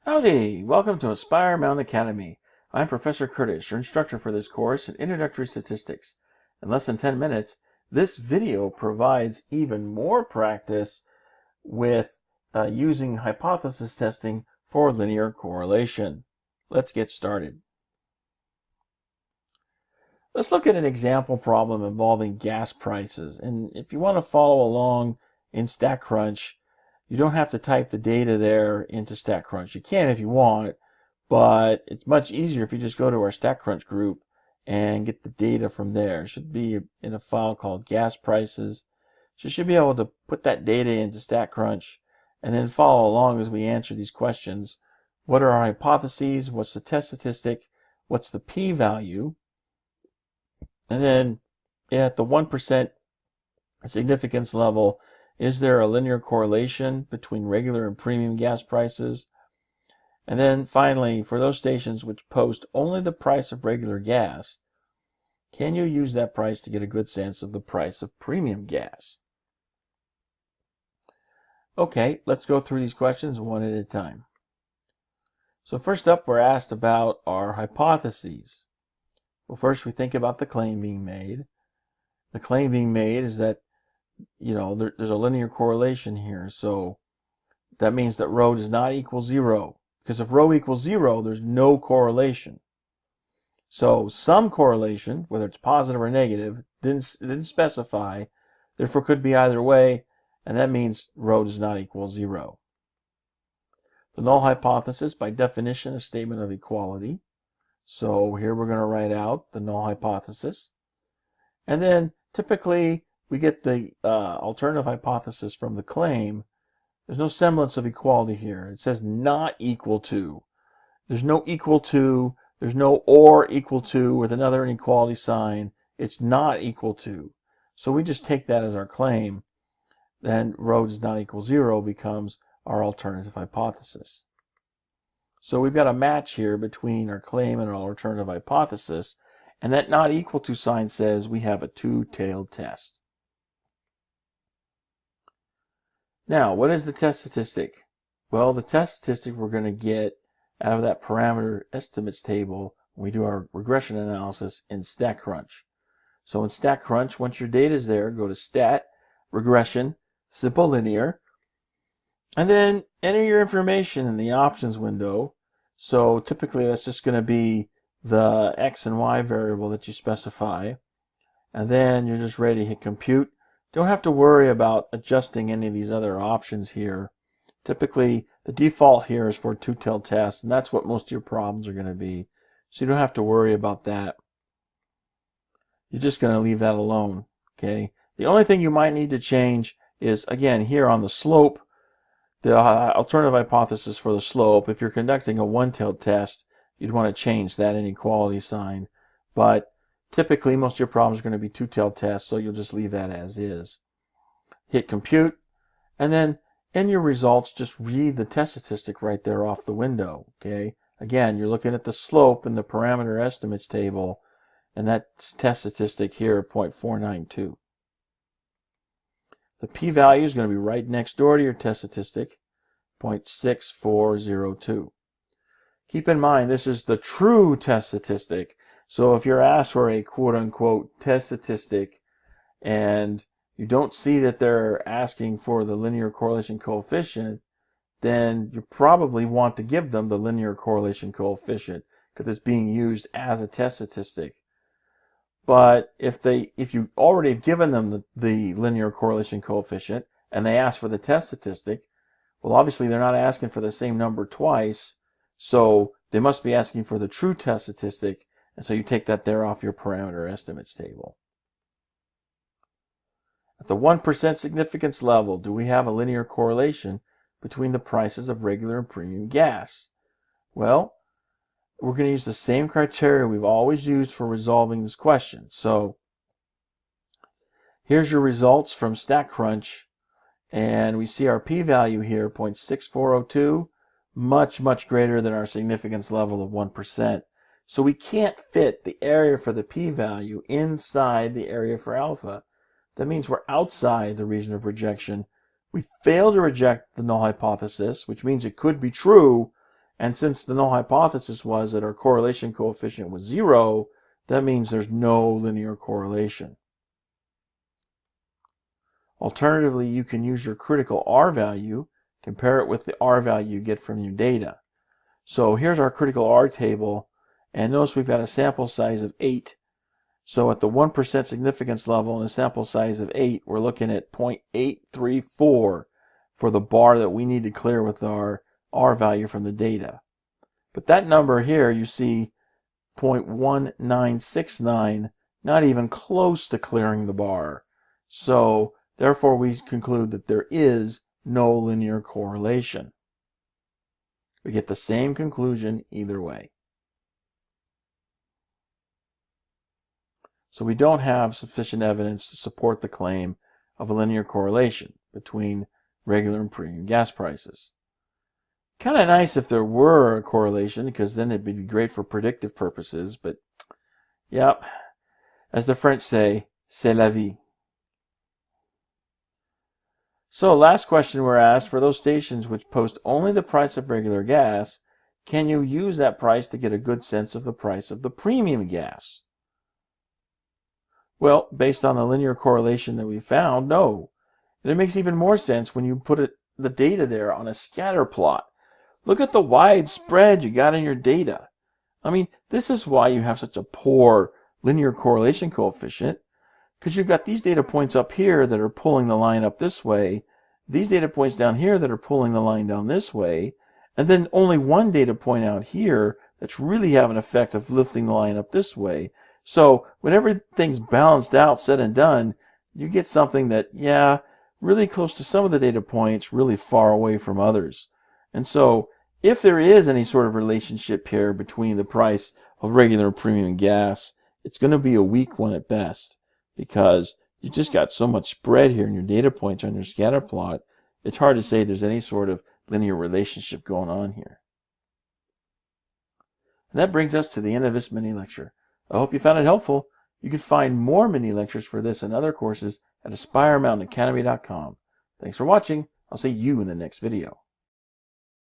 Howdy! Welcome to Aspire Mountain Academy. I'm Professor Curtis, your instructor for this course in Introductory Statistics. In less than 10 minutes, this video provides even more practice with using hypothesis testing for linear correlation. Let's get started. Let's look at an example problem involving gas prices. And if you want to follow along in StatCrunch, you don't have to type the data there into StatCrunch. You can if you want, but it's much easier if you just go to our StatCrunch group and get the data from there. It should be in a file called gas prices. So you should be able to put that data into StatCrunch and then follow along as we answer these questions. What are our hypotheses? What's the test statistic? What's the p-value? And then at the 1% significance level, is there a linear correlation between regular and premium gas prices? And then finally, for those stations which post only the price of regular gas, can you use that price to get a good sense of the price of premium gas? Okay, let's go through these questions one at a time. So first up, we're asked about our hypotheses. Well, first we think about the claim being made. The claim being made is that, there's a linear correlation here. So that means that rho does not equal 0. Because if rho equals 0, there's no correlation. So some correlation, whether it's positive or negative, didn't specify. Therefore, could be either way. And that means rho does not equal 0. The null hypothesis, by definition, is a statement of equality. So here we're going to write out the null hypothesis. And then typically we get the alternative hypothesis from the claim. There's no semblance of equality here. It says not equal to. There's no equal to. There's no or equal to with another inequality sign. It's not equal to. So we just take that as our claim. Then rho does not equal 0 becomes our alternative hypothesis. So we've got a match here between our claim and our alternative hypothesis, and that not equal to sign says we have a two-tailed test. Now, what is the test statistic? Well, the test statistic we're going to get out of that parameter estimates table when we do our regression analysis in StatCrunch. So in StatCrunch, once your data is there, go to Stat, Regression, Simple Linear, and then enter your information in the options window. So typically that's just going to be the X and Y variable that you specify. And then you're just ready to hit compute. Don't have to worry about adjusting any of these other options here. Typically the default here is for a two-tailed test, and that's what most of your problems are going to be. So you don't have to worry about that. You're just going to leave that alone. Okay. The only thing you might need to change is, again, here on the slope, the alternative hypothesis for the slope. If you're conducting a one-tailed test, you'd want to change that inequality sign. But typically, most of your problems are going to be two-tailed tests, so you'll just leave that as is. Hit compute, and then in your results, just read the test statistic right there off the window. Okay. Again, you're looking at the slope in the parameter estimates table, and that test statistic here, 0.492. The p-value is going to be right next door to your test statistic, 0.6402. Keep in mind, this is the true test statistic. So if you're asked for a quote-unquote test statistic and you don't see that they're asking for the linear correlation coefficient, then you probably want to give them the linear correlation coefficient because it's being used as a test statistic. But if you already have given them the linear correlation coefficient and they ask for the test statistic, well, obviously they're not asking for the same number twice, so they must be asking for the true test statistic, and so you take that there off your parameter estimates table. At the 1% significance level, do we have a linear correlation between the prices of regular and premium gas? Well, we're going to use the same criteria we've always used for resolving this question. So here's your results from StatCrunch, and we see our p-value here, 0.6402, much greater than our significance level of 1%. So we can't fit the area for the p-value inside the area for alpha. That means we're outside the region of rejection. We fail to reject the null hypothesis, which means it could be true, And since the null hypothesis was that our correlation coefficient was 0, that means there's no linear correlation. Alternatively, you can use your critical R value, compare it with the R value you get from your data. So here's our critical R table, and notice we've got a sample size of 8. So at the 1% significance level and a sample size of 8, we're looking at 0.834 for the bar that we need to clear with our R value from the data. But that number here, you see 0.1969, not even close to clearing the bar. So therefore we conclude that there is no linear correlation. We get the same conclusion either way. So we don't have sufficient evidence to support the claim of a linear correlation between regular and premium gas prices. Kind of nice if there were a correlation, because then it'd be great for predictive purposes, but yeah, as the French say, c'est la vie. So last question we're asked, for those stations which post only the price of regular gas, can you use that price to get a good sense of the price of the premium gas? Well, based on the linear correlation that we found, no. And it makes even more sense when you put the data there on a scatter plot. Look at the wide spread you got in your data. I mean, this is why you have such a poor linear correlation coefficient, because you've got these data points up here that are pulling the line up this way, these data points down here that are pulling the line down this way, and then only one data point out here that's really having an effect of lifting the line up this way. So when everything's balanced out, said and done, you get something that, yeah, really close to some of the data points, really far away from others. And so if there is any sort of relationship here between the price of regular and premium gas, it's going to be a weak one at best, because you just got so much spread here in your data points on your scatter plot. It's hard to say there's any sort of linear relationship going on here. And that brings us to the end of this mini lecture. I hope you found it helpful. You can find more mini lectures for this and other courses at AspireMountainAcademy.com. Thanks for watching. I'll see you in the next video.